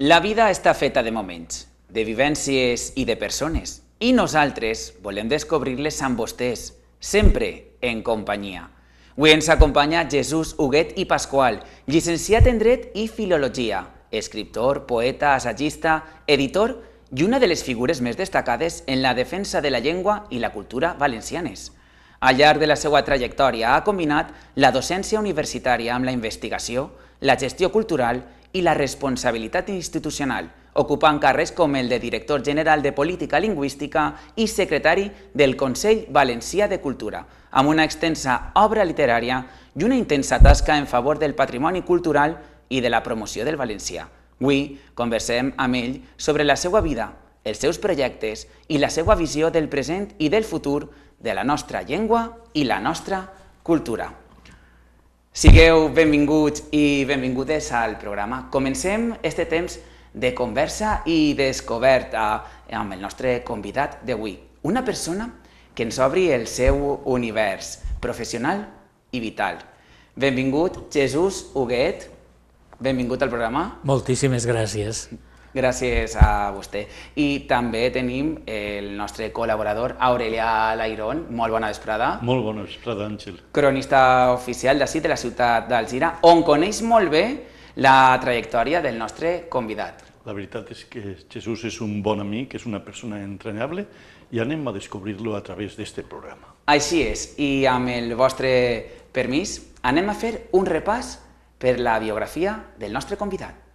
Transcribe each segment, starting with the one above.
La vida està feta de moments, de vivències i de persones, i nosaltres volem descobrir-les amb vostès, sempre en companyia. Avui ens acompanya Jesús Huguet i Pasqual, llicenciat en Dret i Filologia, escriptor, poeta, assagista, editor i una de les figures més destacades en la defensa de la llengua i la cultura valencianes. Al llarg de la seva trajectòria ha combinat la docència universitària amb la investigació, la gestió cultural i la responsabilitat institucional, ocupant càrrecs com el de director general de Política Lingüística i secretari del Consell Valencià de Cultura, amb una extensa obra literària i una intensa tasca en favor del patrimoni cultural i de la promoció del valencià. Avui conversem amb ell sobre la seva vida, els seus projectes i la seva visió del present i del futur de la nostra llengua i la nostra cultura. Sigueu benvinguts i benvingudes al programa. Comencem este temps de conversa i descoberta amb el nostre convidat d'avui, una persona que ens obri el seu univers professional i vital. Benvingut, Jesús Huguet. Benvingut al programa. Moltíssimes gràcies. Gràcies a vostè. I també tenim el nostre col·laborador, Aurelià Lairón. Molt bona vesprada. Molt bona vesprada, Àngel. Cronista oficial d'ací, de la ciutat d'Alzira, on coneix molt bé la trajectòria del nostre convidat. La veritat és que Jesús és un bon amic, és una persona entranyable i anem a descobrir-lo a través d'este programa. Així és, i amb el vostre permís anem a fer un repàs per la biografia del nostre convidat.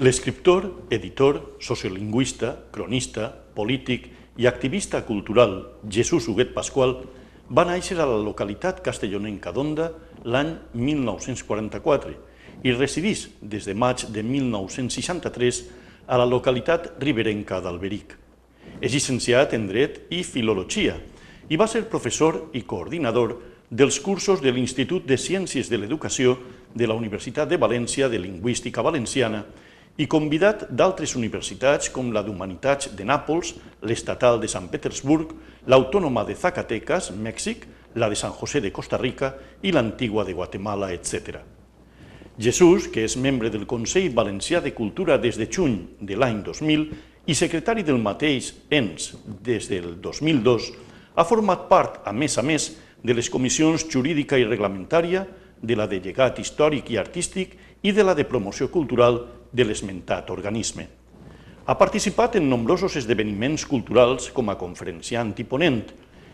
L'escriptor, editor, sociolingüista, cronista, polític i activista cultural Jesús Huguet Pasqual va néixer a la localitat castellonenca d'Onda l'any 1944 i resideix des de maig de 1963 a la localitat riberenca d'Alberic. És llicenciat en Dret i Filologia i va ser professor i coordinador dels cursos de l'Institut de Ciències de l'Educació de la Universitat de València de Lingüística Valenciana i convidat d'altres universitats com la d'Humanitats de Nàpols, l'Estatal de Sant Petersburg, l'Autònoma de Zacatecas, Mèxic, la de San José de Costa Rica i l'Antigua de Guatemala, etc. Jesús, que és membre del Consell Valencià de Cultura des de juny de l'any 2000 i secretari del mateix ens des del 2002, ha format part, a més, de les comissions jurídica i reglamentària, de la de llegat històric i artístic i de la de promoció cultural de l'esmentat organisme. Ha participat en nombrosos esdeveniments culturals com a conferenciant i ponent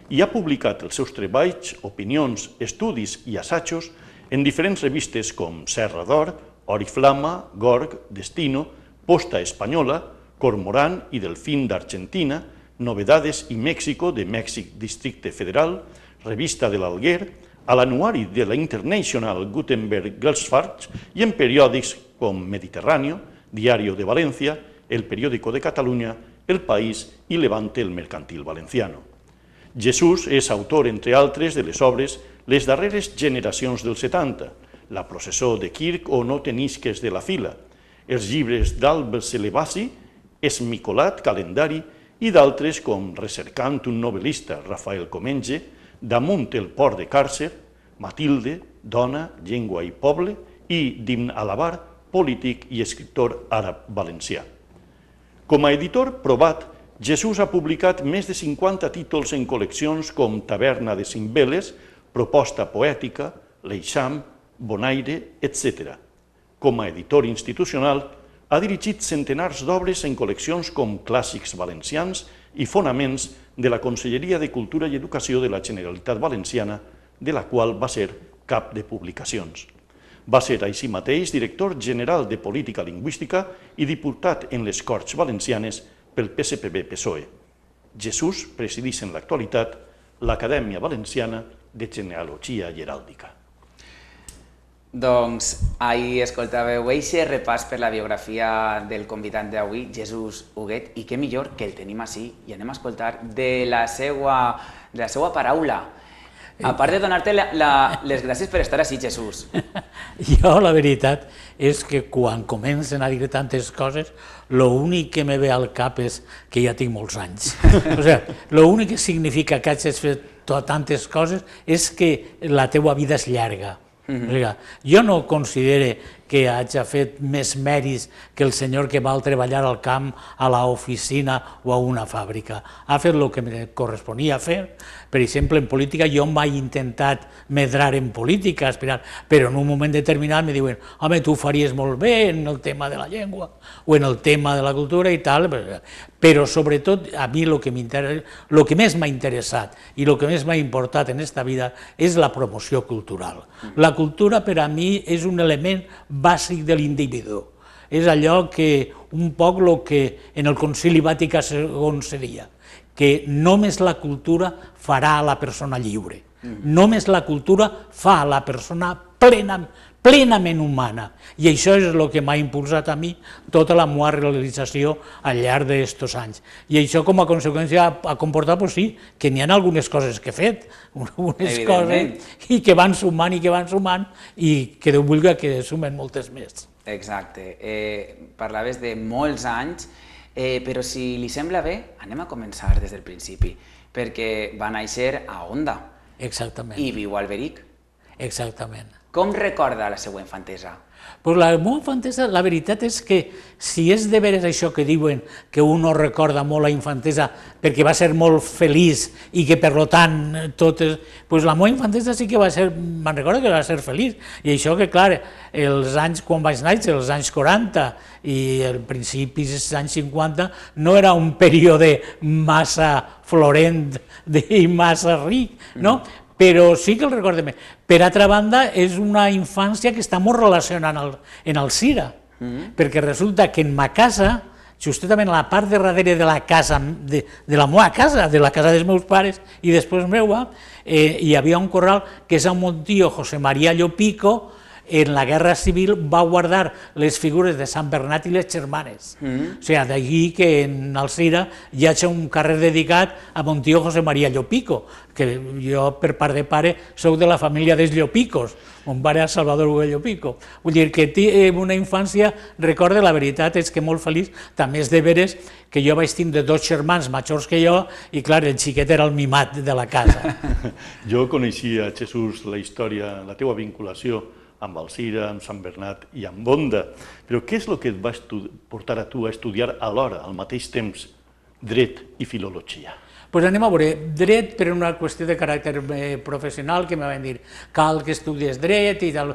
i ha publicat els seus treballs, opinions, estudis i assajos en diferents revistes com Serra d'Or, Oriflama, Gorg, Destino, Posta Espanyola, Cormorán i Delfín d'Argentina, Novedades i México de Mèxic Districte Federal, Revista de l'Alguer, a l'anuari de la International Gutenberg Geldsfarts i en periòdics com Mediterráneo, Diario de Valencia, El Periódico de Catalunya, El País i Levante el Mercantil Valenciano. Jesús és autor, entre altres, de les obres Les darreres generacions del 70, La processó de Kirk o No tenisques de la fila, els llibres d'Albe Celibaci, Esmicolat, Calendari i d'altres com Recercant un novel·lista, Rafael Comenge, Damunt el port de Càrcer, Matilde, Dona, Llengua i Poble i d'Himn a l'avar, polític i escriptor àrab valencià. Com a editor provat, Jesús ha publicat més de 50 títols en col·leccions com Taverna de Cimbeles, Proposta poètica, L'Eixam, Bonaire, etc. Com a editor institucional, ha dirigit centenars d'obres en col·leccions com Clàssics valencians i Fonaments de la Conselleria de Cultura i Educació de la Generalitat Valenciana, de la qual va ser cap de publicacions. Va ser així mateix director general de Política Lingüística i diputat en les Corts Valencianes pel PSPB-PSOE. Jesús presideix en l'actualitat l'Acadèmia Valenciana de Genealogia i Heràldica. Doncs ahir escoltàveu eixe repàs per la biografia del convidat d'avui, Jesús Huguet, i què millor que el tenim ací i anem a escoltar de la seva paraula. A part de donar-te les gràcies per estar ací, Jesús. Jo la veritat és que quan comencen a dir tantes coses, l'únic que me ve al cap és que ja tinc molts anys. O sigui, l'únic que significa que hagis fet tantes coses és que la teua vida és llarga. O sigui, jo no considero que hagi fet més mèrits que el senyor que va treballar al camp, a l'oficina o a una fàbrica. Ha fet el que me corresponia fer. Per exemple, en política jo mai he intentat medrar en política, aspirar, però en un moment determinat me diuen home, tu ho faries molt bé en el tema de la llengua o en el tema de la cultura i tal, però sobretot a mi el que més m'ha interessat i el que més m'ha importat en esta vida és la promoció cultural. La cultura per a mi és un element bàsic de l'individu. És allò que un poc el que en el Concili Vaticà II seria, que només la cultura farà a la persona lliure. Només la cultura fa a la persona plenament humana. I això és el que m'ha impulsat a mi tota la meva realització al llarg d'aquests anys. I això com a conseqüència ha comportat, sí, que n'hi ha algunes coses que he fet, algunes coses i que van sumant i que Déu vulgui que sumen moltes més. Exacte. Parlaves de molts anys, però si li sembla bé, anem a començar des del principi, perquè va néixer a Onda. Exactament. I viu a Alberic. Exactament. Com recorda la seva infantesa? Pues la meva infantesa, la veritat és que si és de veres això que diuen que un no recorda molt la infantesa perquè va ser molt feliç i que per tant pues la meva infantesa sí que va ser, me'n recordo que va ser feliç, i això que clar, els anys quan vaig néixer, els anys 40 i al principi dels anys 50 no era un període massa florent i massa ric, no? Però sí que el recordem. Per altra banda, és una infància que està molt relacionada en el Cira, perquè resulta que en ma casa, justament a la part de darrere de la casa, de la meva casa, de la casa dels meus pares i després meva, hi havia un corral que és a mon tio José María Llopico, en la Guerra Civil va guardar les figures de Sant Bernat i les Germanes. O sigui, d'allí que en el Cira hi ha un carrer dedicat a mon tio José María Llopico, que jo per part de pare soc de la família dels Llopicos, mon pare és Salvador Huguet Llopico. Vull dir que una infància, recorde, la veritat és que molt feliç, també és de veres que jo vaig tindre dos germans majors que jo i clar, el xiquet era el mimat de la casa. Jo coneixia, Jesús, la història, la teua vinculació amb el Cira, amb Sant Bernat i amb Onda, però què és el que et va portar a tu a estudiar alhora, al mateix temps, dret i filologia? Doncs anem a veure, dret per una qüestió de caràcter professional, que me van dir cal que estudies dret i tal,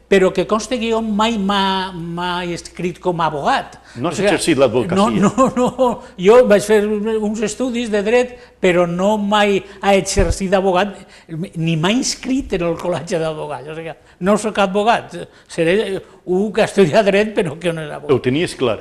però que consti que jo mai m'ha escrit com a abogat. No has exercit l'advocacia? No, jo vaig fer uns estudis de dret, però no mai ha exercit d'abogat, ni m'ha inscrit en el col·legi d'advocats, o sigui, no soc advocat, seré un que ha estudiat dret però que no és abogat. Ho tenies clar?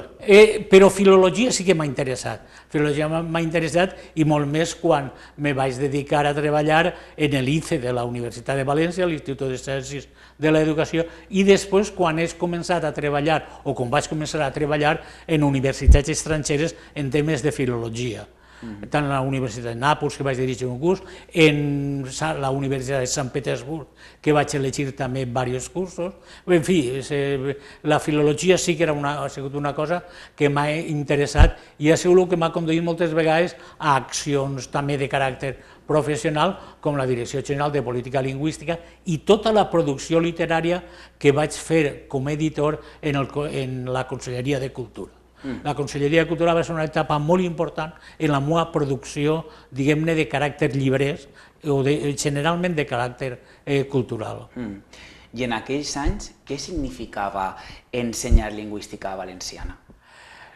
Però filologia sí que m'ha interessat, filologia m'ha interessat i molt més quan me vaig dedicar a treballar en l'ICE de la Universitat de València, l'Institut de Ciències de l'Educació, i després quan he començat a treballar, o quan vaig començar a treballar en universitats estrangeres en temes de filologia. Tant a la Universitat de Nàpols, que vaig dirigir un curs, en la Universitat de Sant Petersburg, que vaig elegir també diversos cursos. En fi, la filologia sí que ha sigut una cosa que m'ha interessat i ha sigut el que m'ha conduït moltes vegades a accions també de caràcter professional, com la Direcció General de Política Lingüística i tota la producció literària que vaig fer com a editor en la Conselleria de Cultura. La Conselleria de Cultura va ser una etapa molt important en la meva producció, diguem-ne, de caràcter llibrers o generalment de caràcter cultural. I en aquells anys, què significava ensenyar lingüística valenciana?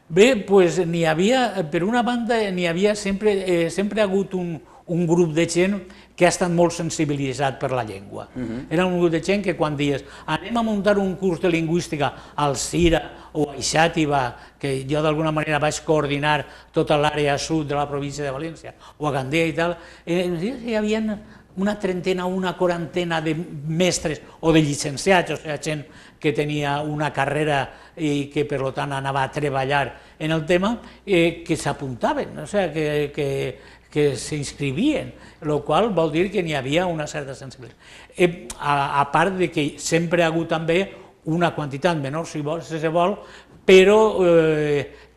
Bé, doncs n'hi havia, per una banda, n'hi havia sempre ha hagut un grup de gent que ha estat molt sensibilitzat per la llengua. Era un grup de gent que quan dius anem a muntar un curs de lingüística al Cira o a Xàtiva, que jo d'alguna manera vaig coordinar tota l'àrea sud de la província de València, o a Gandia i tal, hi havia una trentena o una quarantena de mestres o de llicenciats, o sigui, gent que tenia una carrera i que per tant anava a treballar en el tema, que s'apuntaven, o sigui, que s'inscrivien, el qual vol dir que n'hi havia una certa sensibilitat. A part de que sempre ha hagut també una quantitat menor, si se vol, però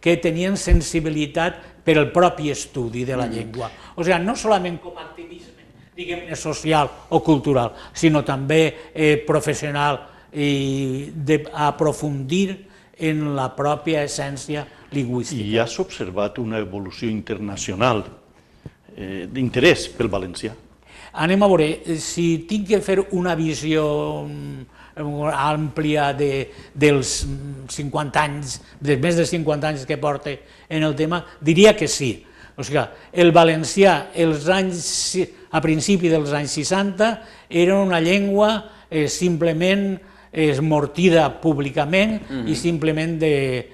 que tenien sensibilitat per al propi estudi de la llengua. O sigui, no solament com a activisme, diguem-ne, social o cultural, sinó també professional i d'aprofundir en la pròpia essència lingüística. I has observat una evolució internacional d'interès pel valencià? Anem a veure, si tinc que fer una visió àmplia dels 50 anys, dels més de 50 anys que porta en el tema, diria que sí. O sigui, el valencià a principi dels anys 60 era una llengua simplement esmortida públicament i simplement de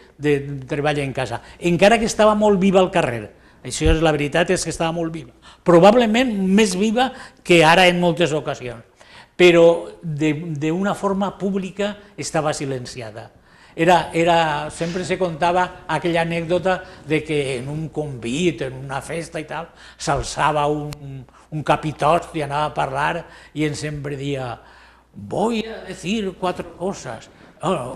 treball en casa, encara que estava molt viva al carrer. Això és la veritat, és que estava molt viva. Probablement més viva que ara en moltes ocasions, però d'una forma pública estava silenciada. Sempre se contava aquella anècdota de que en un convit, en una festa i tal, s'alçava un capitost i anava a parlar i sempre dia voy a decir 4 cosas.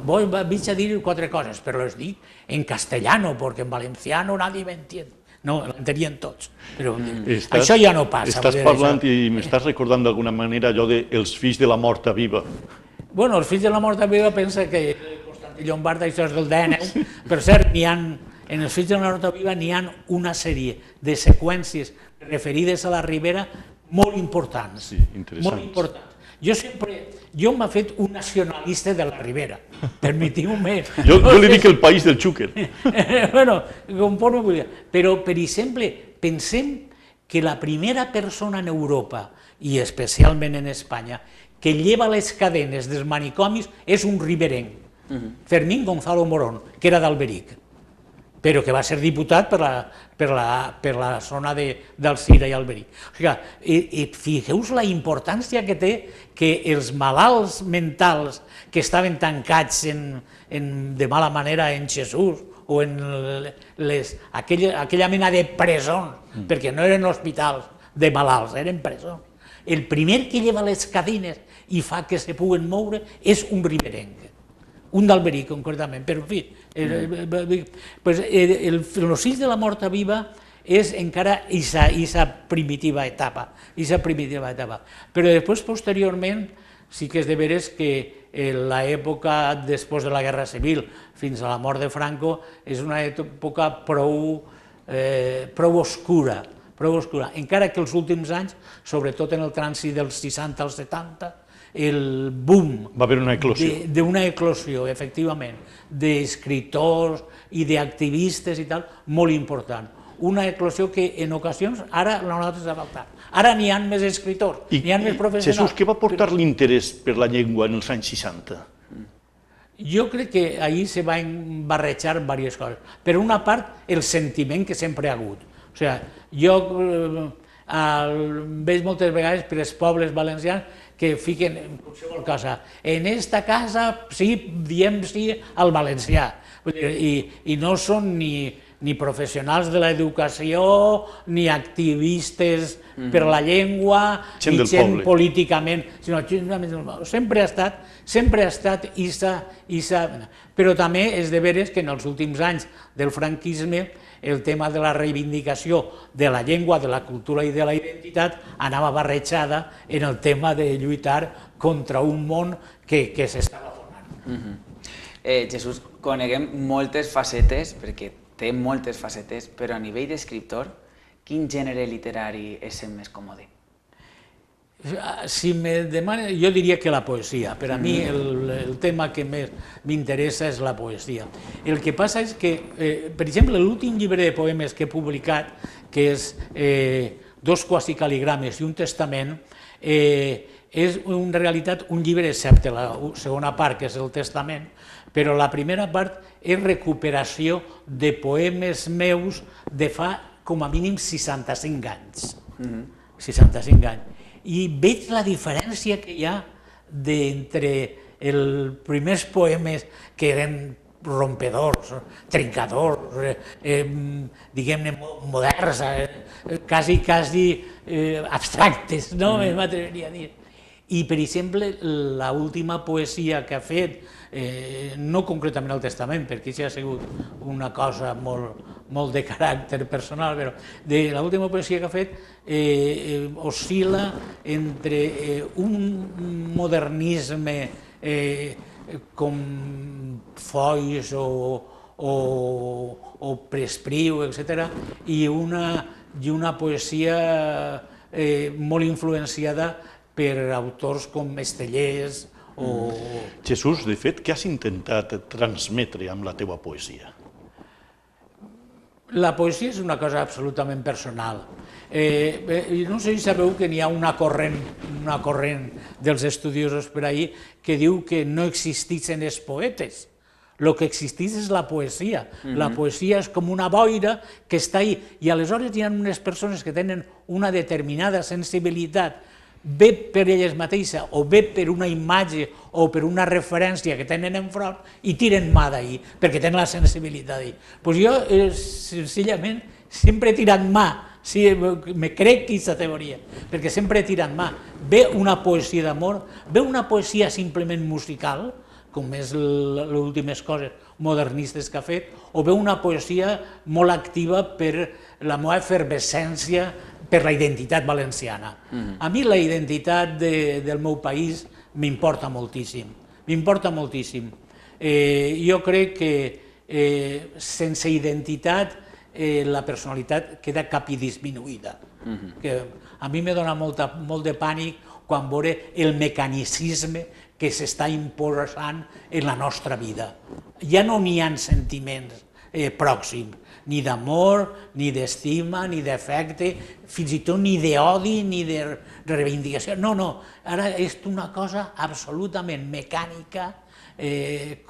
Voy a decir 4 cosas, pero les dic en castellano, porque en valenciano nadie me entiende. No, l'entenien tots, però això ja no passa. Estàs parlant i m'estàs recordant d'alguna manera allò de els fills de la morta viva. Bueno, els fills de la morta viva pensa que Constantí Llombard això és del XIX, per cert, en els fills de la morta viva n'hi ha una sèrie de seqüències referides a la Ribera molt importants. Sí, interessants. Molt importants. Jo m'ha fet un nacionalista de la Ribera, permetiu-me. Jo li dic el país del xúquer. Bueno, conforme vulgui. Però, per exemple, pensem que la primera persona en Europa, i especialment en Espanya, que lleva les cadenes dels manicomis és un riberenc, Fermín Gonzalo Morón, que era d'Alberic, però que va ser diputat per la zona d'Alzira i Alberic. O sigui, fixeu-vos la importància que té que els malalts mentals que estaven tancats de mala manera en Jesús o en aquella mena de presons, perquè no eren hospitals de malalts, eren presons. El primer que lleva les cadenes i fa que se puguen moure és un riberenc, un d'Alberic concretament, però en fi, els fills de la morta viva és encara aquesta primitiva etapa, però després, posteriorment, sí que és de veres que l'època després de la Guerra Civil fins a la mort de Franco és una època prou oscura, encara que els últims anys, sobretot en el trànsit dels 60 als 70, el boom... Va haver una eclosió. D'una eclosió, efectivament, d'escriptors i d'activistes i tal, molt important. Una eclosió que en ocasions ara la nosaltres ha faltat. Ara n'hi ha més escriptors, n'hi ha més professionals. Jesús, què va portar l'interès per la llengua en els anys 60? Jo crec que ahir se van barrejar diverses coses. Per una part, el sentiment que sempre ha hagut. O sigui, jo veig moltes vegades per als pobles valencians que fiquen en qualsevol cosa. En esta casa sí, diem sí al valencià. I no són ni professionals de l'educació, ni activistes per la llengua, ni gent políticament, sinó sempre ha estat isa. Però també és de veres que en els últims anys del franquisme el tema de la reivindicació de la llengua, de la cultura i de la identitat anava barrejada en el tema de lluitar contra un món que s'estava formant. Jesús, coneguem moltes facetes, perquè té moltes facetes, però a nivell d'escriptor, quin gènere literari és el més còmode? Si me demanen, jo diria que la poesia. Per a mi el tema que més m'interessa és la poesia. El que passa és que, per exemple, l'últim llibre de poemes que he publicat, que és 2 quasi cal·ligrames i un testament, és en realitat un llibre, excepte la segona part, que és el testament, però la primera part és recuperació de poemes meus de fa com a mínim 65 anys. 65 anys. I veig la diferència que hi ha entre els primers poemes que eren rompedors, trencadors, diguem-ne moderns, quasi abstractes, no m'atreviria a dir. I, per exemple, l'última poesia que ha fet, no concretament el testament, perquè això ha sigut una cosa molt de caràcter personal, però l'última poesia que ha fet oscil·la entre un modernisme com Foix o Prespriu, etc., i una poesia molt influenciada per autors com Estellés o... Jesús, de fet, què has intentat transmetre amb la teua poesia? La poesia és una cosa absolutament personal. No sé si sabeu que n'hi ha una corrent dels estudiosos per ahí que diu que no existeixen els poetes. El que existeix és la poesia. La poesia és com una boira que està ahí. I aleshores hi ha unes persones que tenen una determinada sensibilitat, bé per elles mateixes o bé per una imatge o per una referència que tenen enfront i tiren mà d'ahir, perquè tenen la sensibilitat d'ahir. Doncs jo, senzillament, sempre he tirat mà, me crec aquesta teoria, perquè sempre he tirat mà. Ve una poesia d'amor, ve una poesia simplement musical, com és les últimes coses modernistes que ha fet, o ve una poesia molt activa per la meva efervescència per la identitat valenciana. A mi la identitat del meu país m'importa moltíssim, m'importa moltíssim. Jo crec que sense identitat la personalitat queda capidisminuïda. A mi me dona molt de pànic quan veure el mecanicisme que s'està imposant en la nostra vida. Ja no n'hi ha sentiments pròxims, ni d'amor, ni d'estima, ni d'afecte, fins i tot ni d'odi, ni de reivindicació. No, no, ara és una cosa absolutament mecànica,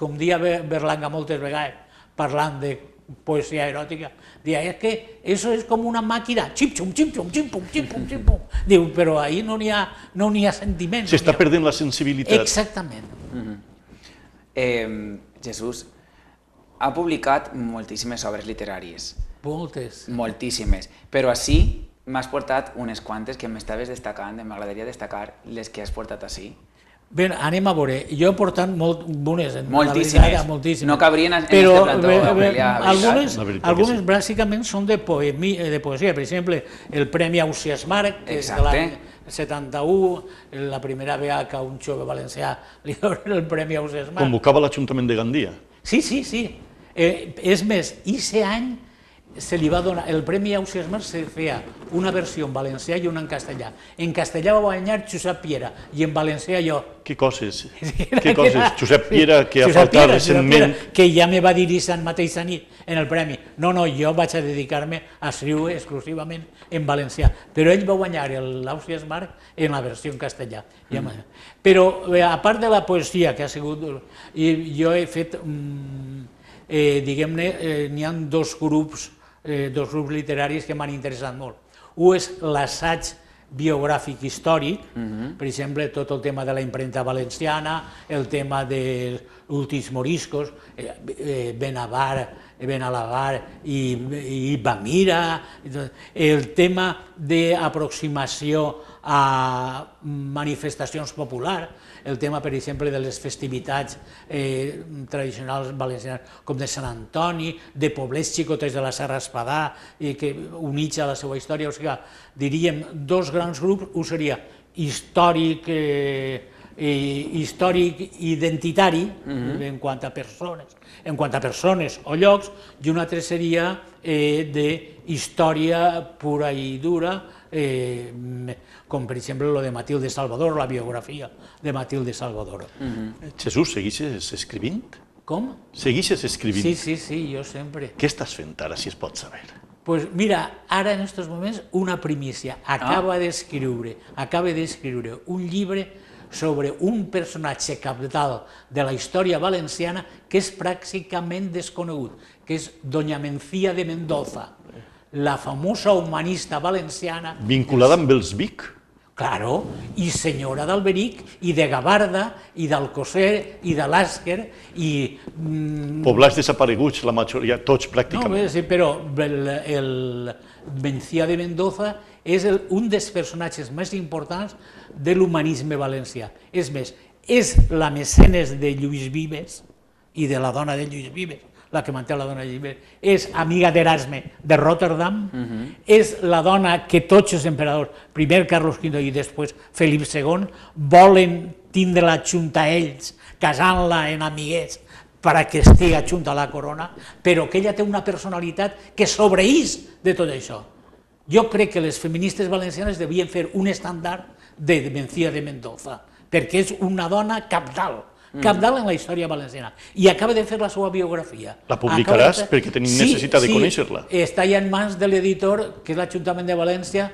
com deia Berlanga moltes vegades, parlant de poesia eròtica, deia, és que això és com una màquina, xip-xum, xip-xum, xip-pum, xip-pum, xip-pum. Diu, però ahí no n'hi ha sentiments. S'està perdent la sensibilitat. Exactament. Jesús, ha publicat moltíssimes obres literàries. Moltes. Moltíssimes. Però així m'has portat unes quantes que m'estaves destacant, m'agradaria destacar les que has portat així. Bé, anem a veure. Jo he portat moltíssimes. Moltíssimes. No cabrien en este plató. Algunes bàsicament són de poesia. Per exemple, el Premi Ausiàs Marc, que és de l'any 71, la primera vegada que a un jove valencià li donen el Premi Ausiàs Marc. Convocava l'Ajuntament de Gandia. Sí. És més, aquest any se li va donar, el Premi Ausiàs Marc se feia una versió en valencià i una en castellà. En castellà va guanyar Josep Piera i en valencià jo. Què coses? Josep Piera, que ha faltat recentment... Que ja me va dir aquesta mateixa nit en el premi. No, jo vaig a dedicar-me a escriure exclusivament en valencià. Però ell va guanyar l'Ausiàs Marc en la versió en castellà. Però, a part de la poesia que ha sigut... Jo he fet, diguem-ne, n'hi ha dos grups literaris que m'han interessat molt. Un és l'assaig biogràfic històric, per exemple, tot el tema de la impremta valenciana, el tema dels últims moriscos, Benalabar i Bamira, el tema d'aproximació a manifestacions populars, el tema, per exemple, de les festivitats tradicionals valencianes, com de Sant Antoni, de poblets xicotets de la Serra Espadà, que units a la seva història, o sigui, diríem, dos grans grups, un seria històric identitari, en quant a persones o llocs, i un altre seria d'història pura i dura, com per exemple el de Matilde Salvador, la biografia de Matilde Salvador. Jesús, segueixes escrivint? Com? Segueixes escrivint? Sí, jo sempre. Què estàs fent ara, si es pot saber? Doncs mira, ara en aquests moments una primícia. Acaba d'escriure un llibre sobre un personatge cabdal de la història valenciana que és pràcticament desconegut, que és Doña Mencía de Mendoza, la famosa humanista valenciana... Vinculada amb els Vic? Claro, i senyora d'Alberic, i de Gavarda, i d'Alcocer, i de l'Àsquer, i... Poblats desapareguts, la majoria, tots pràcticament. No, sí, però el Mencía de Mendoza és un dels personatges més importants de l'humanisme valencià. És més, és la mecenes de Lluís Vives i de la dona de Lluís Vives, la que manté la dona de Lluís Vives, és amiga d'Erasme de Rotterdam, és la dona que tots els emperadors, primer Carlos V i després Felip II, volen tindre la junta a ells casant-la en amiguets perquè estigui junt a la corona, però que ella té una personalitat que sobreïs de tot això. Jo crec que les feministes valencianes devien fer un estàndard de Mencía de Mendoza, perquè és una dona cabdal en la història valenciana, i acaba de fer la seva biografia. La publicaràs perquè tenim necessitat de conèixer-la. Sí, està ja en mans de l'editor, que és l'Ajuntament de València.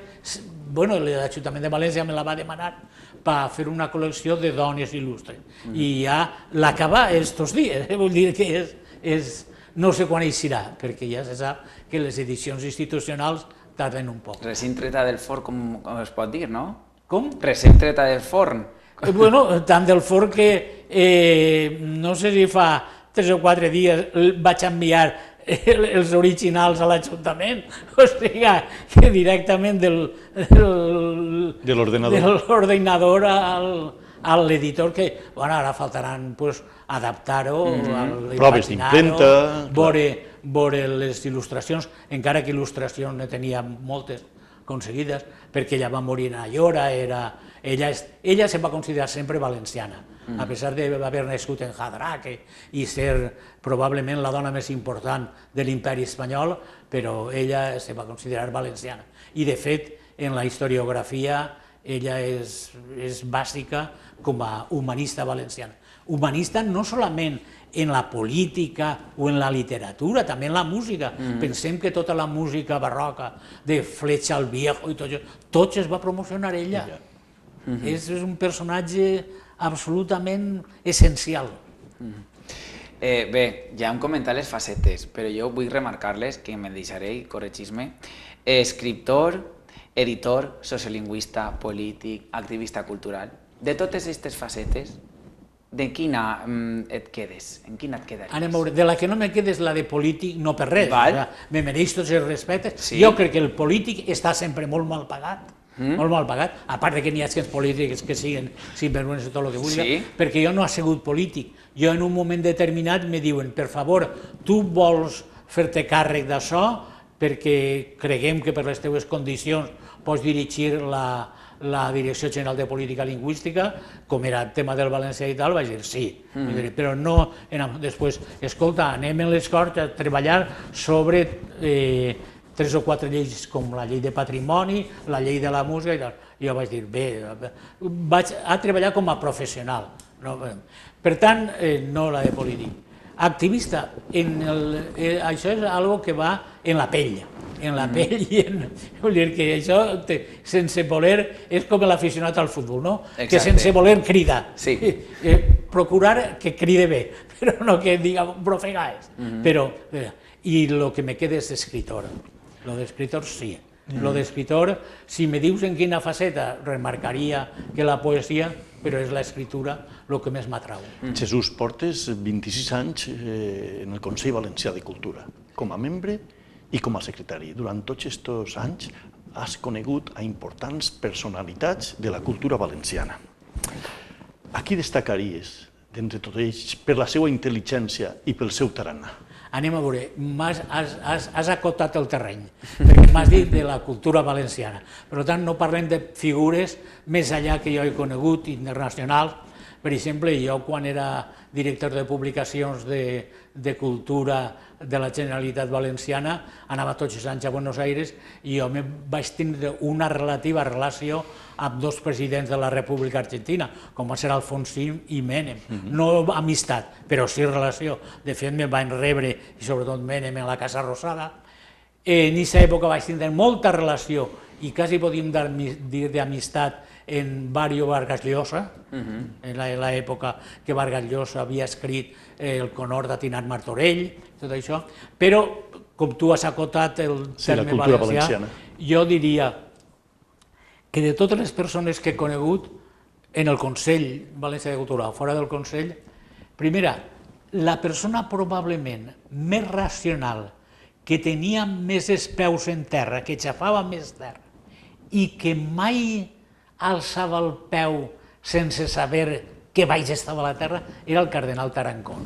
Bueno, l'Ajuntament de València me la va demanar per fer una col·lecció de dones il·lustres, i ja l'acaba estos dies, vull dir que no sé quan eixirà, perquè ja se sap que les edicions institucionals tarden un poc. Recent treta del forn, com es pot dir, no? Com? Recent treta del forn. Bueno, tant del forn que no sé si fa 3 o 4 dies vaig enviar els originals a l'Ajuntament, o sigui, que directament de l'ordenador a l'editor, que ara faltaran adaptar-ho, proves d'impremta, veure les il·lustracions, encara que il·lustracions ne tenia moltes aconseguides, perquè ella va morir a Llora, ella se va considerar sempre valenciana, a pesar d'haver nascut en Jadra i ser probablement la dona més important de l'imperi espanyol, però ella se va considerar valenciana. I de fet, en la historiografia, ella és bàsica com a humanista valenciana. Humanista no solament en la política o en la literatura, també en la música. Pensem que tota la música barroca, de Flecha al Viejo i tot es va promocionar ella. És un personatge absolutament essencial. Bé, ja hem comentat les facetes, però jo vull remarcar-les, que me deixaré i corregir-me. Escriptor, editor, sociolingüista, polític, activista cultural. De totes aquestes facetes, de quina et quedes? En quina et quedaries? Anem a veure, de la que no me queda és la de polític, no per res. Me mereix tots els respectes. Jo crec que el polític està sempre molt mal pagat, molt mal pagat, a part que n'hi ha els polítics que siguin sinvergüenza i tot el que vulgui, perquè jo no he sigut polític. Jo en un moment determinat me diuen, per favor, tu vols fer-te càrrec d'això perquè creguem que per les teves condicions pots dirigir la Direcció General de Política Lingüística, com era el tema del valencià i tal, vaig dir sí, però no, després, escolta, anem en les Corts a treballar sobre 3 o 4 lleis com la llei de patrimoni, la llei de la música i tal. Jo vaig dir, bé, vaig a treballar com a professional. Per tant, no la de polític. Activista, això és algo que va en la pell, vull dir que això, sense voler, és com l'aficionat al futbol, no? Que sense voler crida. Procurar que cride bé, però no que diga profegaes. I el que me queda és escritor. Lo d'escritor sí. Lo d'escritor, si me dius en quina faceta, remarcaria que la poesia, però és l'escriptura el que més m'atrau. Jesús, portes 26 anys en el Consell Valencià de Cultura, com a membre i com a secretari. Durant tots aquests anys has conegut a importants personalitats de la cultura valenciana. A qui destacaries, d'entre tots ells, per la seva intel·ligència i pel seu tarannà? Anem a veure, has acotat el terreny, perquè m'has dit de la cultura valenciana. Per tant, no parlem de figures més enllà que jo he conegut, internacionals. Per exemple, jo quan era director de publicacions de cultura de la Generalitat Valenciana, anava tots els anys a Buenos Aires i jo vaig tindre una relativa relació amb 2 presidents de la República Argentina, com va ser Alfonsín i Menem. No amistat, però sí relació. De fet, me van rebre, i sobretot Menem, en la Casa Rosada. En aquesta època vaig tindre molta relació i quasi podíem dir d'amistat en Mario Vargas Llosa, en l'època que Vargas Llosa havia escrit el Conhort de Tinat Martorell, tot això, però com tu has acotat el terme valencià, jo diria que de totes les persones que he conegut en el Consell Valencià de Cultura o fora del Consell, primera, la persona probablement més racional, que tenia més els peus en terra, que xafava més terra i que mai alçava el peu sense saber que baix estava la terra, era el cardenal Tarancón.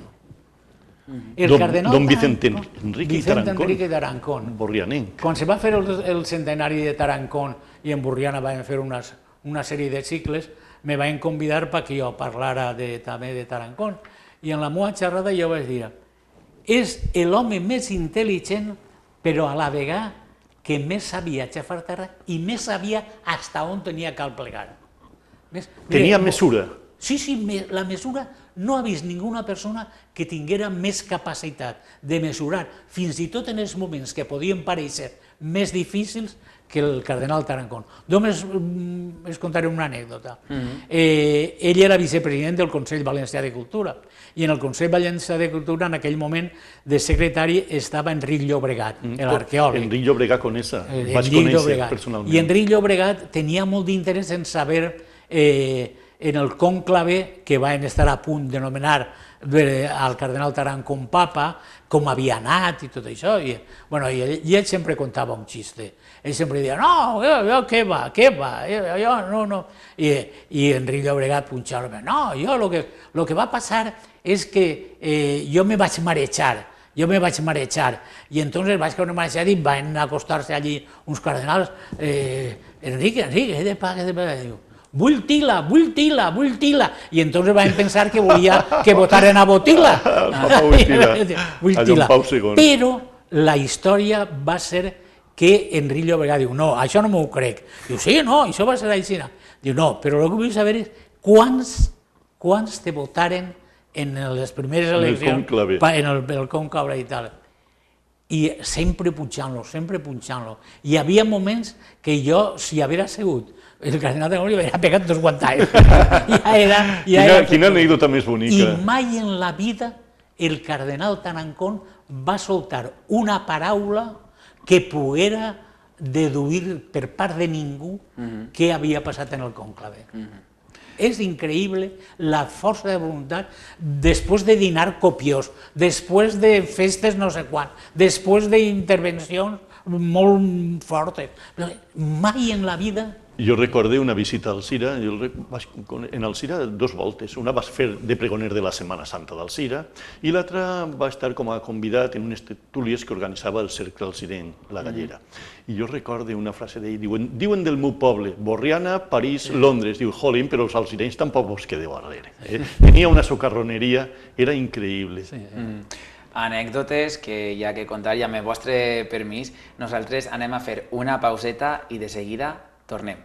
Don Vicente Enrique Tarancón. Borrianenc. Quan se va fer el centenari de Tarancón i en Borriana van fer una sèrie de cicles, me van convidar perquè jo parlara també de Tarancón. I en la meva xerrada jo vaig dir, és l'home més intel·ligent, però a la vegada que més sabia xafar terra i més sabia fins on tenia que plegar. Tenia mesura. Sí, la mesura, no ha vist ninguna persona que tinguera més capacitat de mesurar, fins i tot en els moments que podien parèixer més difícils, que el cardenal Tarancón. Només us contaré una anècdota. Ell era vicepresident del Consell Valencià de Cultura, i en el Consell Valencià de Cultura, en aquell moment, de secretari estava Enric Llobregat, l'arqueòleg. Enric Llobregat vaig conèixer personalment. I Enric Llobregat tenia molt d'interès en saber, en el conclave que van estar a punt de nomenar al cardenal Tarancón papa, com havia anat i tot això. I ell sempre contava un xiste. Ell sempre deia, no, què va, jo no. I Enric Llobregat punxava, no, jo el que va passar és que jo me vaig marejar, i entonces vaig caure marejat i van acostar-se allí uns cardenals, Enric, què de paga, diu, vull tila, i entonces van pensar que volia que votaren a Botila. Vull tila. Però la història va ser que Enric Llobregat diu, no, això no m'ho crec. Diu, sí, no, això va ser així. Diu, no, però el que vull saber és quants te votaren en les primeres eleccions, en el conclave i tal. I sempre punxant-lo. Hi havia moments que jo, si haguera sigut el cardenal de Gaulle, m'havia pegat 2 guantades. Quina anècdota més bonica. I mai en la vida el cardenal Tarancón va soltar una paraula que poguera deduir per part de ningú què havia passat en el conclave. És increïble la força de voluntat després de dinar copiós, després de festes no sé quan, després d'intervencions molt fortes. Mai en la vida... Jo recordé una visita al Cira, en el Cira 2 voltes, una va fer de pregoner de la Setmana Santa del Cira i l'altra va estar com a convidat en unes tertúlies que organitzava el Cercle Alcirenc, la Gallera. I jo recorde una frase d'ell, diuen del meu poble, Borriana, París, Londres, diu, jolín, però els alcirencs tampoc vos quedeu darrere. Tenia una socarroneria, era increïble. Anècdotes que hi ha que contar i amb el vostre permís nosaltres anem a fer una pauseta i de seguida tornem.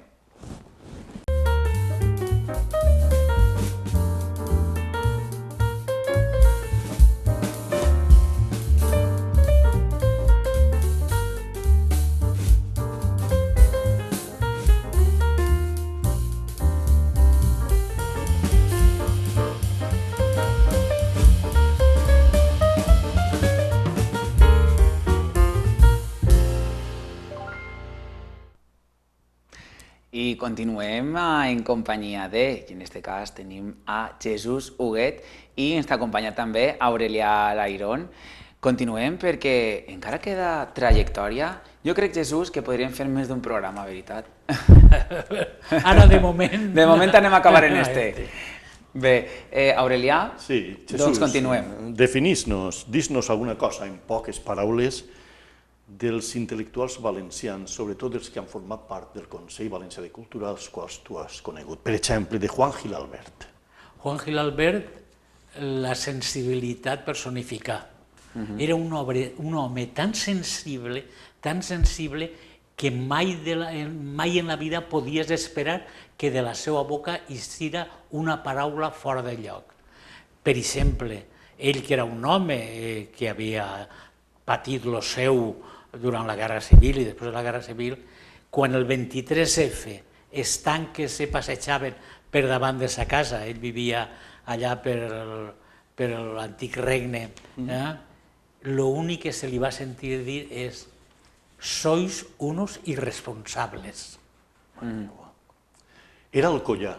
I continuem en companyia de, i en aquest cas tenim a Jesús Huguet i ens acompanya també Aurelià Lairón. Continuem perquè encara queda trajectòria. Jo crec, Jesús, que podríem fer més d'un programa, veritat? Ara, de moment... De moment anem a acabar en este. Bé, Aurelià, doncs continuem. Definís-nos, dis-nos alguna cosa en poques paraules dels intel·lectuals valencians, sobretot dels que han format part del Consell Valencià de Cultura, els quals tu has conegut. Per exemple, de Juan Gil Albert. Juan Gil Albert, la sensibilitat personificada. Era un home tan sensible que mai en la vida podies esperar que de la seva boca eixira una paraula fora de lloc. Per exemple, ell que era un home que havia patit lo seu durant la Guerra Civil i després de la Guerra Civil, quan el 23F els tanques se passejaven per davant de sa casa, ell vivia allà per l'antic regne, l'únic que se li va sentir dir és «sois unos irresponsables». Era alcoià.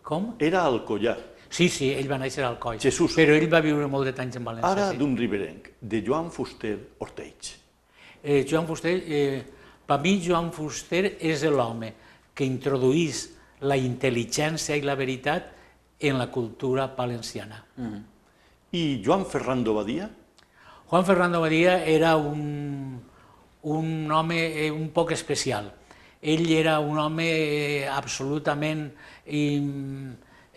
Com? Era alcoià. Sí, ell va néixer a Alcoi, Jesús. però ell va viure molt de anys en València. Ara d'un riberenc, de Joan Fuster Orteig. Joan Fuster, per mi Joan Fuster és l'home que introduís la intel·ligència i la veritat en la cultura valenciana. I Joan Ferrando Badia? Juan Ferrando Badia era un home un poc especial. ell era un home absolutament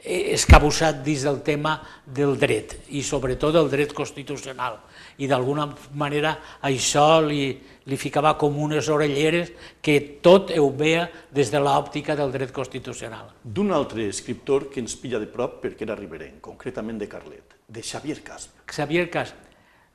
escabussat dins del tema del dret, i sobretot del dret constitucional, i d'alguna manera això li ficava com unes orelleres que tot ho veia des de l'òptica del dret constitucional. D'un altre escriptor que ens pilla de prop perquè era riberenc, concretament de Carlet, de Xavier Casp. Xavier Casp.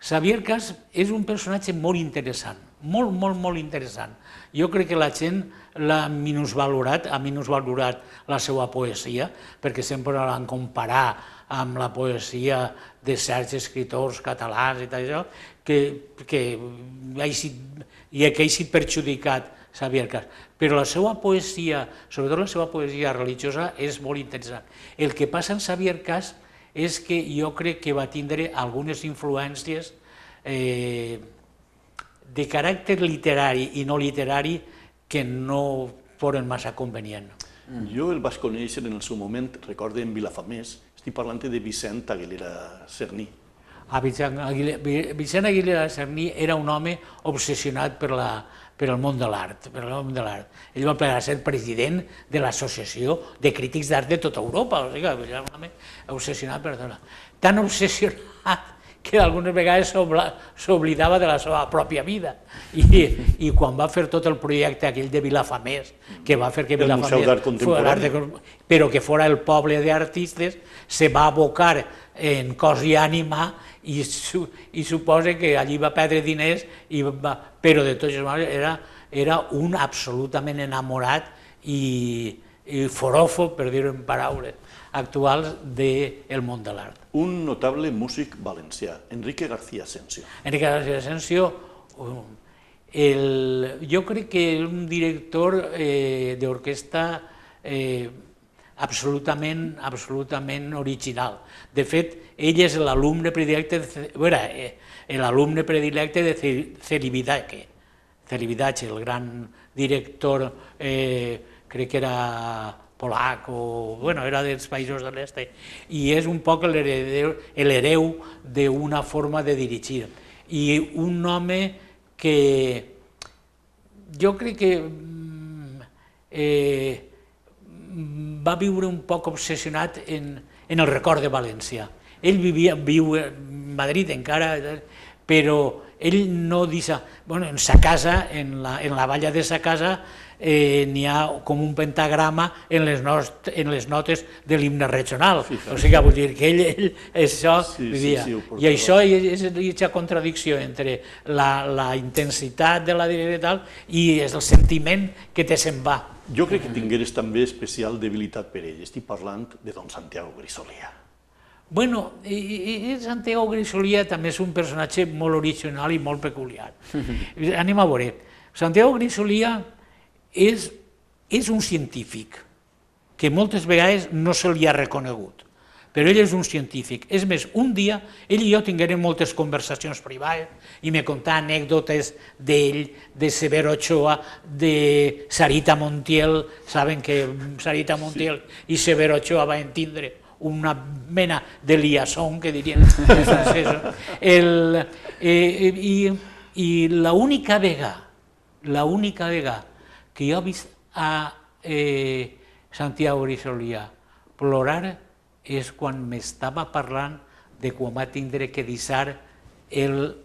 Xavier Casp és un personatge molt interessant, molt interessant. Jo crec que la gent l'ha minusvalorat, ha minusvalorat la seva poesia, perquè sempre l'han comparat amb la poesia de certs escriptors catalans i tal això, que ha sigut perjudicat Xavier Casp. Però la seva poesia, sobretot la seva poesia religiosa, és molt interessant. El que passa amb Xavier Casp és que jo crec que va tindre algunes influències de caràcter literari i no literari que no foren massa convenients. Jo el vaig conèixer en el seu moment, recorde, en Vilafamés, estic parlant de Vicent Aguilera Cerní. Vicent Aguilera Cerní era un home obsessionat per el món de l'art. Ell va plegar a ser president de l'Associació de Crítics d'Art de tota Europa, o sigui, era un home obsessionat per tot. Tan obsessionat que algunes vegades s'oblidava de la seva pròpia vida. I quan va fer tot el projecte aquell de Vilafamés, que va fer que Vilafamés... El Museu d'Art Contemporani. Però que fora el poble d'artistes, se va abocar en cos i ànima i suposa que allí va perdre diners, però de totes maneres era un absolutament enamorat i foròfob, per dir-ho en paraules actuals, del món de l'art. Un notable músic valencià, Enrique García Asensio. Enrique García Asensio, jo crec que és un director d'orquestra absolutament original. De fet, ell és l'alumne predilecte de Celibidache, el gran director, crec que era polac, era dels països de l'est, i és un poc l'hereu d'una forma de dirigir. I un home que jo crec que va viure un poc obsessionat en el record de València. Ell viu a Madrid encara, però ell no deixa... En sa casa, en la valla de sa casa, n'hi ha com un pentagrama en les notes de l'himne regional. O sigui, vull dir que ell això vivia. I això és aquesta contradicció entre la intensitat de la direcció i tal i el sentiment que te se'n va. Jo crec que tingueres també especial debilitat per ell. Estic parlant de don Santiago Grisolia. Bueno, Santiago Grisolia també és un personatge molt original i molt peculiar. Anem a veure. Santiago Grisolia és un científic que moltes vegades no se li ha reconegut, però ell és un científic. És més, un dia ell i jo tinguérem moltes conversacions privades i me contà anècdotes d'ell, de Severo Ochoa, de Sarita Montiel. Saben que Sarita Montiel i Severo Ochoa van tindre una mena de liaison, que dirien els francesos. I l'única vegada que jo he vist a Santiago Grisolia plorar és quan m'estava parlant de quan va tindre que deixar el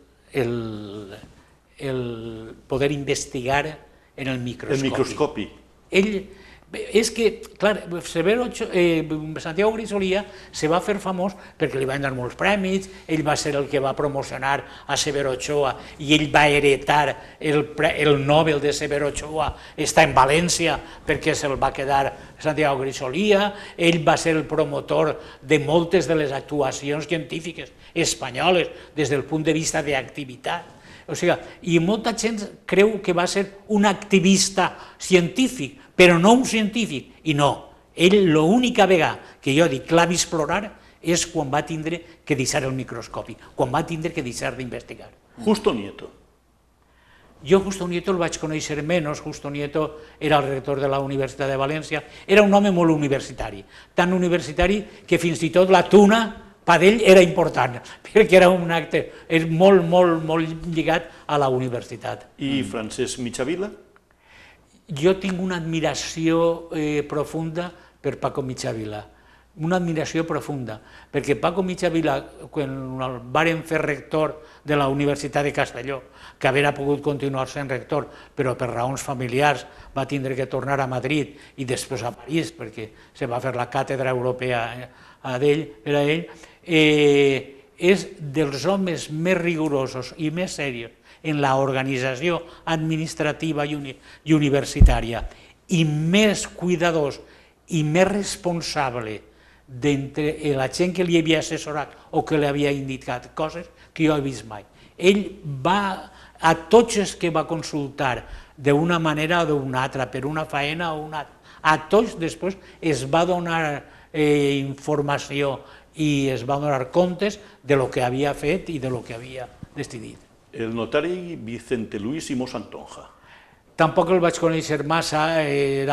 poder investigar en el microscopi. El microscopi. És que, clar, Santiago Grisolia se va fer famós perquè li van dar molts premis, ell va ser el que va promocionar a Severo Ochoa i ell va heretar el Nobel de Severo Ochoa, està en València perquè se'l va quedar Santiago Grisolia, ell va ser el promotor de moltes de les actuacions científiques espanyoles des del punt de vista d'activitat. O sigui, i molta gent creu que va ser un activista científic, però no un científic. I no, ell l'única vegada que jo dic l'ha vist plorar és quan va tindre que deixar el microscopi, quan va tindre que deixar d'investigar. Justo Nieto. Jo Justo Nieto el vaig conèixer menys. Justo Nieto era el rector de la Universitat de València, era un home molt universitari, tan universitari que fins i tot la tuna per ell era important, perquè era un acte molt lligat a la universitat. I Francesc Michavila? Jo tinc una admiració profunda per Paco Mitjavila, una admiració profunda, perquè Paco Mitjavila, quan el varen fer rector de la Universitat de Castelló, que haguera pogut continuar sent rector, però per raons familiars va tindre que tornar a Madrid i després a París, perquè se va fer la càtedra europea per a ell, és dels homes més rigorosos i més serios en l'organització administrativa i universitària i més cuidadós i més responsable d'entre la gent que li havia assessorat o que li havia indicat coses que jo he vist mai. Ell va, a tots els que va consultar d'una manera o d'una altra, per una faena o una altra, a tots després es va donar informació i es va donar comptes de lo que havia fet i de lo que havia decidit. El notari Vicente Luis Simó Santonja. Tampoc el vaig conèixer massa, ell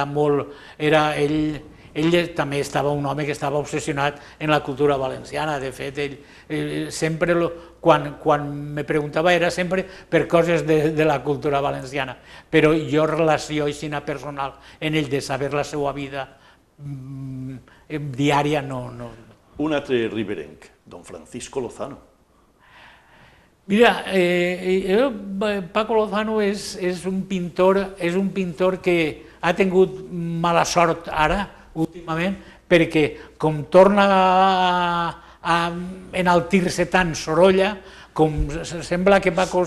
també estava un home que estava obsessionat en la cultura valenciana. De fet, ell sempre, quan me preguntava, era sempre per coses de la cultura valenciana, però jo relació així personal en ell de saber la seva vida diària no. Un altre riberenc, don Francisco Lozano. Mira, Paco Lozano és un pintor que ha tingut mala sort ara, últimament, perquè com torna a enaltir-se tant Sorolla, com sembla que Paco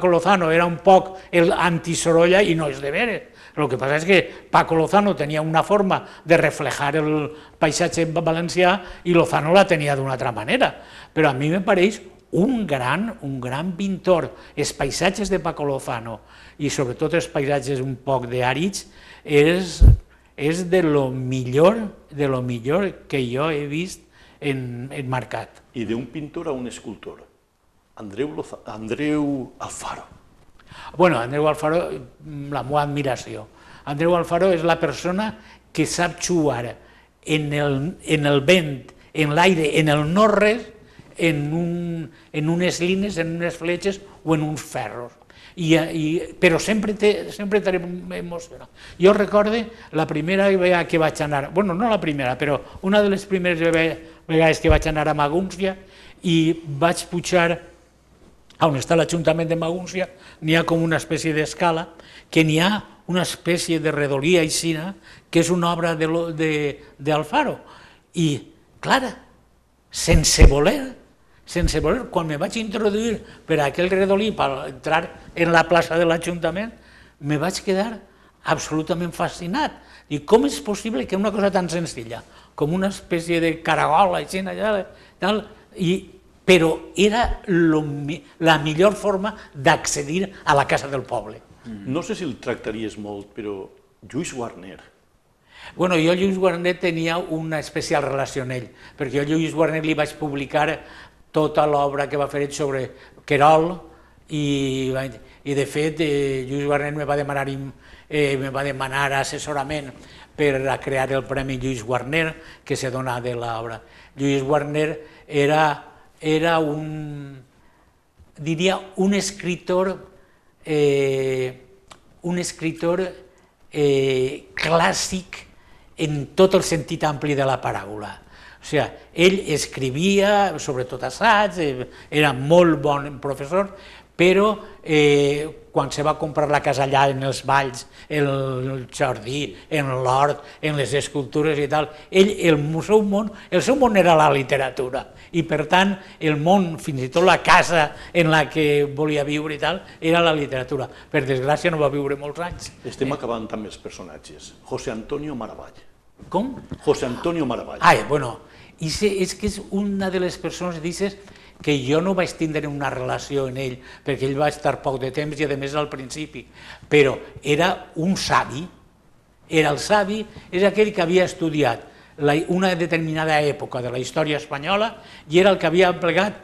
Lozano era un poc l'anti-Sorolla i no és de veres. El que passa és que Paco Lozano tenia una forma de reflejar el paisatge valencià i Lozano la tenia d'una altra manera. Però a mi me pareix un gran pintor. Els paisatges de Paco Lozano i sobretot els paisatges un poc d'àrids és de lo millor que jo he vist enmarcat. I d'un pintor a un escultor, Andreu Alfaro. Bueno, Andreu Alfaro, la meva admiració. Andreu Alfaro és la persona que sap jugar en el vent, en l'aire, en el no-res, en unes línies, en unes fletxes o en uns ferros. Però sempre t'emociona. Jo recordo la primera vegada que vaig anar, bueno, no la primera, però una de les primeres vegades que vaig anar a Magúncia i vaig pujar on està l'Ajuntament de Magúncia, n'hi ha com una espècie d'escala, que n'hi ha una espècie de redolia aixina, que és una obra d'Alfaro. I, clar, sense voler, quan me vaig introduir per aquell redolí per entrar en la plaça de l'Ajuntament, me vaig quedar absolutament fascinat. I com és possible que una cosa tan senzilla, com una espècie de caragola, però era la millor forma d'accedir a la casa del poble. No sé si el tractaries molt, però Lluís Guarner. Bueno, jo Lluís Guarner tenia una especial relació amb ell, perquè jo a Lluís Guarner li vaig publicar tota l'obra que va fer ell sobre Querol i de fet Lluís Guarner me va demanar assessorament per a crear el Premi Lluís Guarner, que se dona de l'obra. Lluís Guarner era un escritor clàssic en tot el sentit ampli de la paraula. O sigui, ell escrivia, sobretot assaig, era molt bon professor, però quan se va comprar la casa allà en els valls, el jardí, en l'hort, en les escultures i tal, el seu món era la literatura i per tant el món, fins i tot la casa en la que volia viure i tal, era la literatura. Per desgràcia no va viure molts anys. Estem acabant amb els personatges. José Antonio Maravall. Com? José Antonio Maravall. Bueno, és que és una de les persones, dices, que jo no vaig tindre una relació amb ell, perquè ell va estar poc de temps i a més al principi, però era un savi, el savi és aquell que havia estudiat una determinada època de la història espanyola i era el que havia plegat,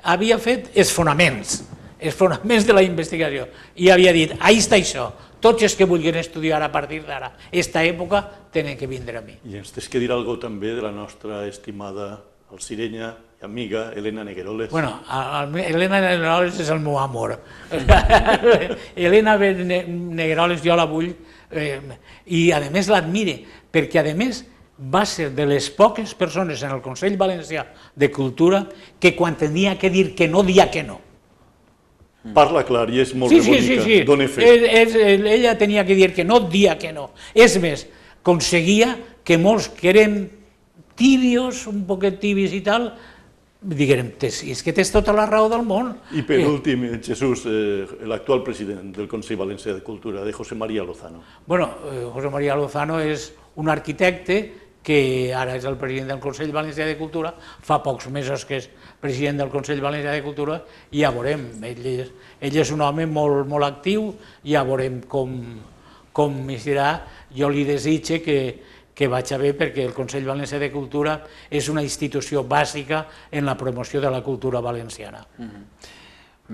havia fet els fonaments de la investigació i havia dit, ahí està això, tots els que vulguin estudiar a partir d'ara, aquesta època, tenen que vindre a mi. I ens tens que dir alguna cosa també de la nostra estimada Alcirenya i amiga Elena Negueroles. Bueno, Elena Negueroles és el meu amor. Elena Negueroles jo la vull i a més l'admire, perquè a més va ser de les poques persones en el Consell Valencià de Cultura que quan tenia que dir que no, dia que no. Parla clar i és molt bonica, dona fe. Ella tenia que dir que no, dia que no. És més, aconseguia que molts que eren tibios, un poquet tibis i tal, diguem, és que tens tota la raó del món. I per últim, Jesús, l'actual president del Consell Valencià de Cultura, de José María Lozano. Bueno, José María Lozano és un arquitecte que ara és el president del Consell Valencià de Cultura, fa pocs mesos que és president del Consell Valencià de Cultura, i ja veurem, ell és un home molt actiu, ja veurem com hi serà. Jo li desitge que vagi bé, perquè el Consell Valencià de Cultura és una institució bàsica en la promoció de la cultura valenciana.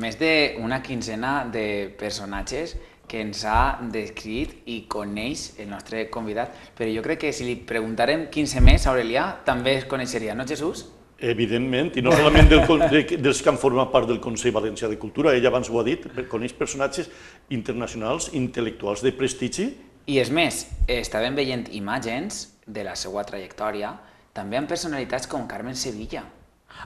Més d'una quinzena de personatges que ens ha descrit i coneix el nostre convidat, però jo crec que si li preguntarem 15 més a Aurelià, també es coneixeria, no, Jesús? Evidentment, i no solament dels que han format part del Consell Valencià de Cultura, ell abans ho ha dit, coneix personatges internacionals, intel·lectuals de prestigi. I és més, estàvem veient imatges de la seva trajectòria, també amb personalitats com Carmen Sevilla.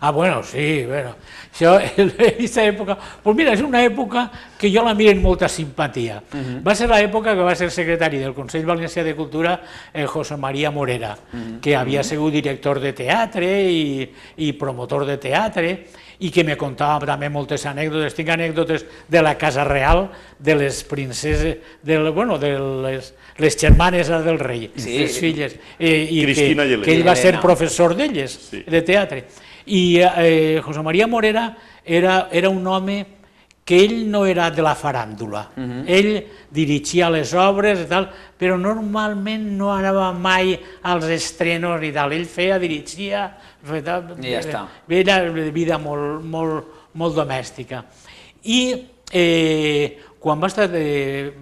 Ah, bueno, sí, bueno, això, aquesta època, doncs mira, és una època que jo la miro amb molta simpatia. Va ser l'època que va ser secretari del Consell Valencià de Cultura José María Morera, que havia sigut director de teatre i promotor de teatre, i que me contava també moltes anècdotes. Tinc anècdotes de la Casa Real, de les princeses, de les germanes del rei, les filles, i que ell va ser professor d'elles, de teatre. I José María Morera era un home que ell no era de la faràndula, ell dirigia les obres i tal, però normalment no anava mai als estrenos i tal, ell dirigia, i ja està. Era de vida molt domèstica. I quan va estar de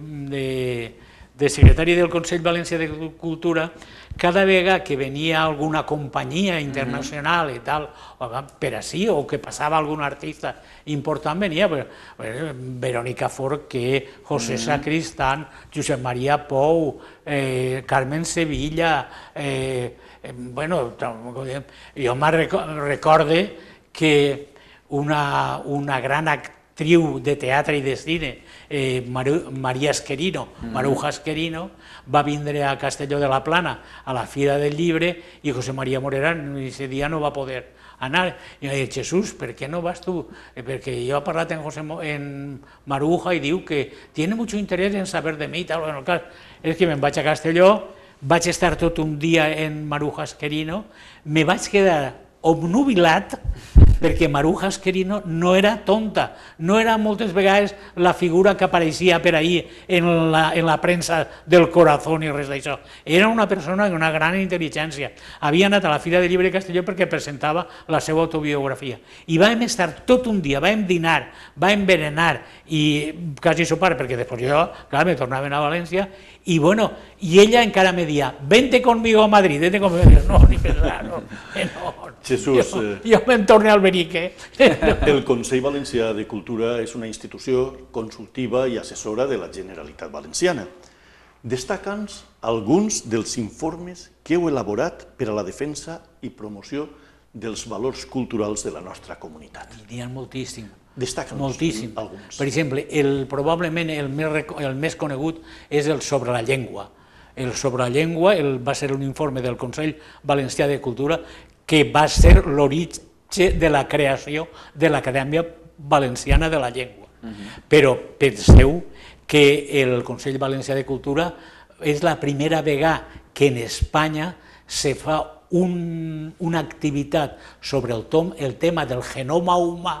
secretari del Consell Valencià de Cultura, cada vegada que venia alguna companyia internacional i tal, per ací, o que passava algun artista important, venia Verónica Forqué, José Sacristán, Josep Maria Pou, Carmen Sevilla, bueno, jo me'n recorde que una gran actriu de teatre i de cine, Maria Esquerino, Maruja Esquerino, va vindre a Castelló de la Plana a la Fira del Llibre i José María Morera ese dia no va poder anar. I jo dic, Jesús, per què no vas tu? Perquè jo he parlat en Maruja i diu que tiene mucho interés en saber de mi i tal. Bueno, clar, és que me'n vaig a Castelló, vaig estar tot un dia en Maruja Esquerino, me vaig quedar obnubilat perquè Maruja Esquerino no era tonta, no era moltes vegades la figura que apareixia per ahí en la premsa del Corazón i res d'això. Era una persona d'una gran intel·ligència. Havia anat a la Fira del Llibre de Castelló perquè presentava la seva autobiografia. I vam estar tot un dia, vam dinar, vam berenar i quasi sopar, perquè després jo, clar, me tornava a València, i bueno, i ella encara me dia, vente conmigo a Madrid, vente conmigo. No, ni pensar, no. Jesús, jo me'n torne al Berique. El Consell Valencià de Cultura és una institució consultiva i assessora de la Generalitat Valenciana. Destaca'ns alguns dels informes que heu elaborat per a la defensa i promoció dels valors culturals de la nostra comunitat. N'hi ha moltíssim. Destaca'ns alguns. Per exemple, probablement el més conegut és el sobre la llengua. El sobre la llengua va ser un informe del Consell Valencià de Cultura que va ser l'origen de la creació de l'Acadèmia Valenciana de la Llengua. Però penseu que el Consell Valencià de Cultura és la primera vegada que en Espanya se fa una activitat sobre el tema del genoma humà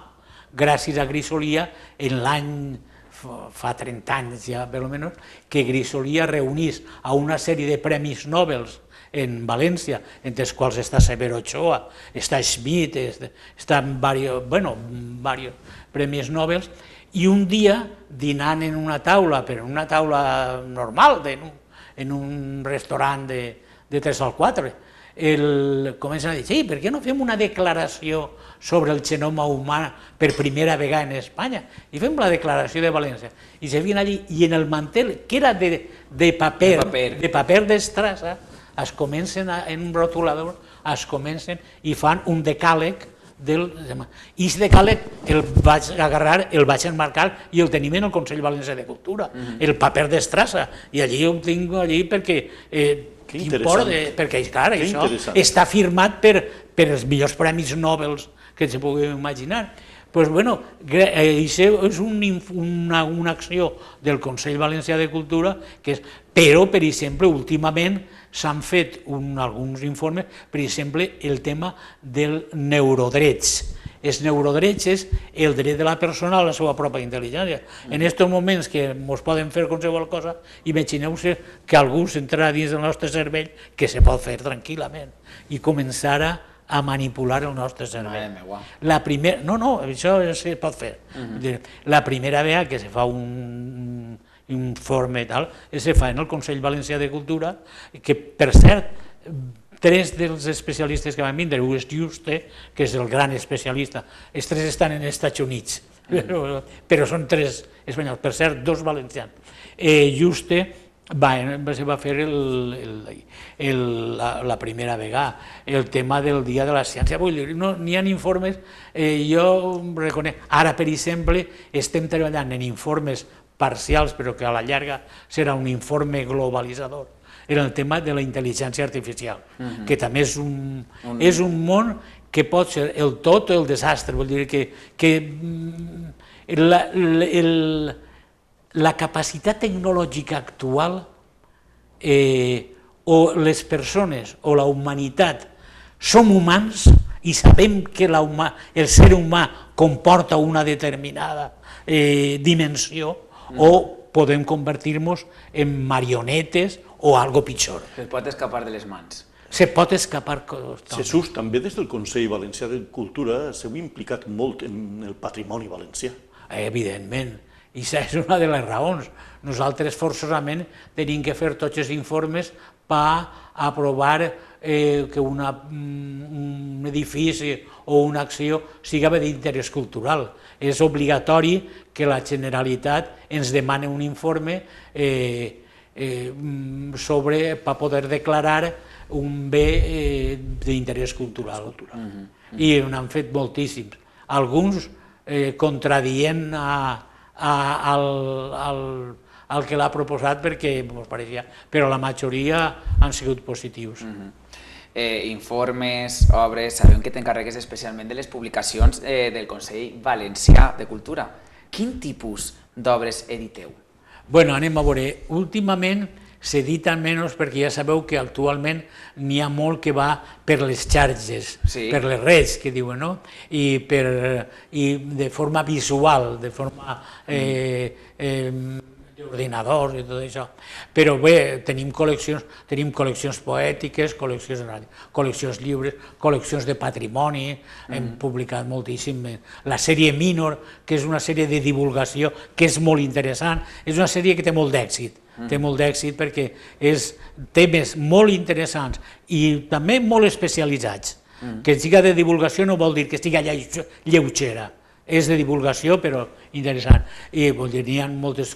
gràcies a Grisolia en l'any, fa 30 anys ja, per almenys, que Grisolia reunís a una sèrie de premis Nobel en València, entre els quals està Severo Ochoa, està Schmidt, estan diversos premis Nobel, i un dia, dinant en una taula, però en una taula normal, en un restaurant de 3 al 4, comencen a dir, sí, per què no fem una declaració sobre el genoma humà per primera vegada en Espanya? I fem la declaració de València. I se fiquen allí, i en el mantel, que era de paper d'estrassa, es comencen, en un rotulador, es comencen i fan un decàleg del tema. I aquest decàleg el vaig agarrar, el vaig enmarcar i el tenim en el Consell Valencià de Cultura, el paper d'estrassa, i allí ho tinc perquè perquè, clar, això està firmat per els millors premis Nobel que ens puguem imaginar. Doncs, bueno, això és una acció del Consell Valencià de Cultura, però, per exemple, últimament s'han fet alguns informes, per exemple, el tema dels neurodrets. Els neurodrets és el dret de la persona a la seva pròpia intel·ligència. En aquests moments que ens poden fer qualsevol cosa, imagineu-se que algú s'entrarà dins del nostre cervell, que se pot fer tranquil·lament, i començar a manipular el nostre cervell. No, això se pot fer. La primera vegada que se fa un informe tal, se fa en el Consell Valencià de Cultura, que, per cert, tres dels especialistes que van vindre, un és Juste, que és el gran especialista, els tres estan en els Estats Units, però són tres espanyols, per cert, dos valencians. Juste va fer la primera vegada el tema del Dia de la Ciència. N'hi ha informes, jo reconec, ara per exemple estem treballant en informes parcials, però que a la llarga serà un informe globalitzador, en el tema de la intel·ligència artificial, que també és un món que pot ser el tot o el desastre, vol dir que la capacitat tecnològica actual o les persones o la humanitat som humans i sabem que el ser humà comporta una determinada dimensió, o podem convertir-nos en marionetes o algo pitjor. Se pot escapar de les mans. Se pot escapar. Jesús, també des del Consell Valencià de Cultura s'heu implicat molt en el patrimoni valencià. Evidentment, i això és una de les raons. Nosaltres forçosament tenim que fer tots els informes per aprovar que un edifici o una acció siga d'interès cultural. És obligatori que la Generalitat ens demani un informe per poder declarar un bé d'interès cultural. I n'han fet moltíssims. Alguns contradient al que l'ha proposat perquè ens pareixia, però la majoria han sigut positius. Informes, obres, sabem que t'encarregues especialment de les publicacions del Consell Valencià de Cultura. Quin tipus d'obres editeu? Bé, anem a veure. Últimament s'editen menys perquè ja sabeu que actualment n'hi ha molt que va per les xarxes, per les redes, que diuen, no? I de forma visual, de forma d'ordinadors i tot això. Però bé, tenim col·leccions poètiques, col·leccions llibres, col·leccions de patrimoni, hem publicat moltíssim. La sèrie Minor, que és una sèrie de divulgació que és molt interessant, és una sèrie que té molt d'èxit. Té molt d'èxit perquè és temes molt interessants i també molt especialitzats. Que siga de divulgació no vol dir que estigui lleugera. És de divulgació, però interessant. I n'hi ha moltes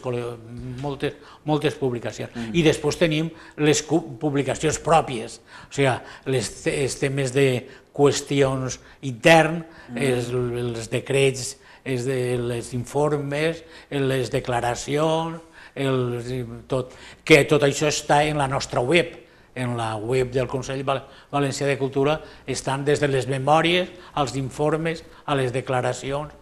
publicacions. I després tenim les publicacions pròpies, o sigui, els temes de qüestions interns, els decrets, els informes, les declaracions, que tot això està en la nostra web. En la web del Consell Valencià de Cultura estan des de les memòries, als informes, a les declaracions.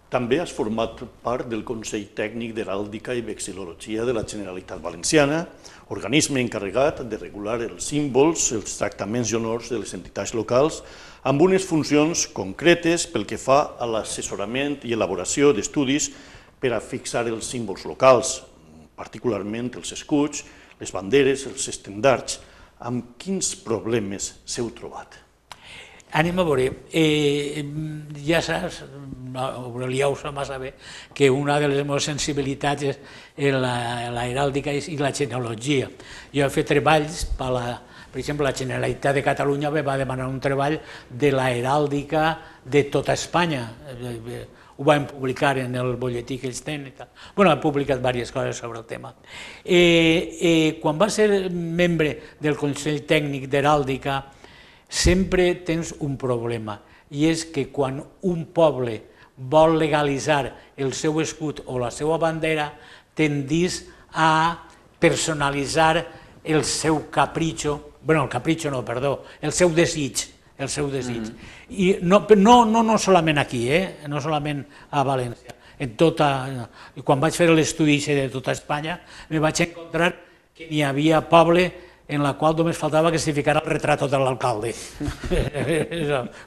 També has format part del Consell Tècnic d'Heràldica i Vexil·lologia de la Generalitat Valenciana, organisme encarregat de regular els símbols, els tractaments i honors de les entitats locals, amb unes funcions concretes pel que fa a l'assessorament i elaboració d'estudis per a fixar els símbols locals, particularment els escuts, les banderes, els estendards. Amb quins problemes s'heu trobat? Anem a veure, ja saps, Aurelià ho sap massa bé, que una de les meves sensibilitats és la heràldica i la genealogia. Jo he fet treballs per Per exemple, la Generalitat de Catalunya va demanar un treball de la heràldica de tota Espanya. Ho vam publicar en el butlletí que ells tenen i tal. Bueno, han publicat diverses coses sobre el tema. Quan va ser membre del Consell Tècnic d'Heràldica, sempre tens un problema, i és que quan un poble vol legalitzar el seu escut o la seva bandera, tendís a personalitzar el seu capritxo, bueno, el capritxo no, perdó, el seu desig, I no solament aquí, no solament a València, quan vaig fer l'estudi de tota Espanya, me vaig encontrar que n'hi havia poble en la qual només faltava que s'hi ficara el retrato de l'alcalde.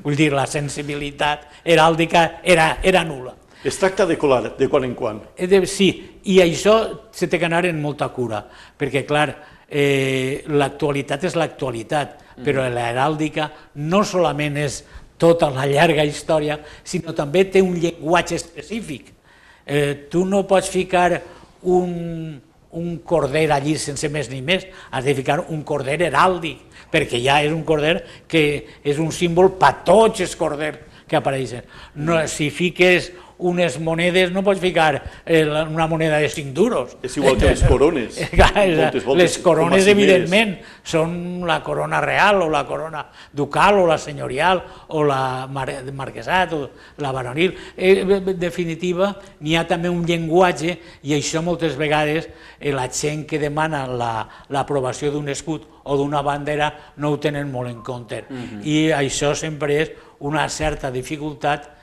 Vull dir, la sensibilitat heràldica era nul·la. Es tracta de colar de quan en quan. Sí, i això se té que anar en molta cura, perquè, clar, l'actualitat és l'actualitat, però l'heràldica no solament és tota la llarga història, sinó també té un llenguatge específic. Tu no pots ficar un corder allí sense més ni més, has de ficar un corder heràldic, perquè ja és un corder que és un símbol per tots els corders que apareixen. Si fiques unes monedes, no pots ficar una moneda de 5 duros. És igual que les corones. Les corones, evidentment, són la corona real o la corona ducal o la senyorial o la marquesat o la baronil. En definitiva, n'hi ha també un llenguatge, i això moltes vegades la gent que demana l'aprovació d'un escut o d'una bandera no ho tenen molt en compte. I això sempre és una certa dificultat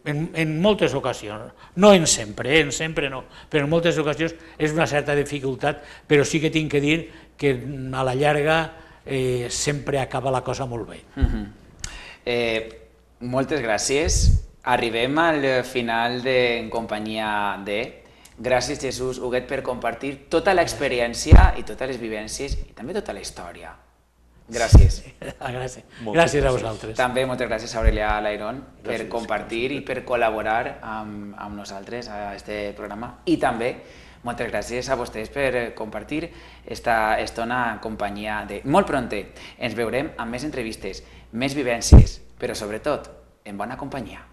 en moltes ocasions, no en sempre no, però en moltes ocasions és una certa dificultat, però sí que tinc que dir que a la llarga sempre acaba la cosa molt bé. Moltes gràcies. Arribem al final d'En Companyia de. Gràcies, Jesús Huguet, per compartir tota l'experiència i totes les vivències i també tota la història. Gràcies. Gràcies a vosaltres. També moltes gràcies a Aurelià Lairon per compartir i per col·laborar amb nosaltres a aquest programa. I també moltes gràcies a vostès per compartir aquesta estona en companyia de. Molt prompte ens veurem amb més entrevistes, més vivències, però sobretot en bona companyia.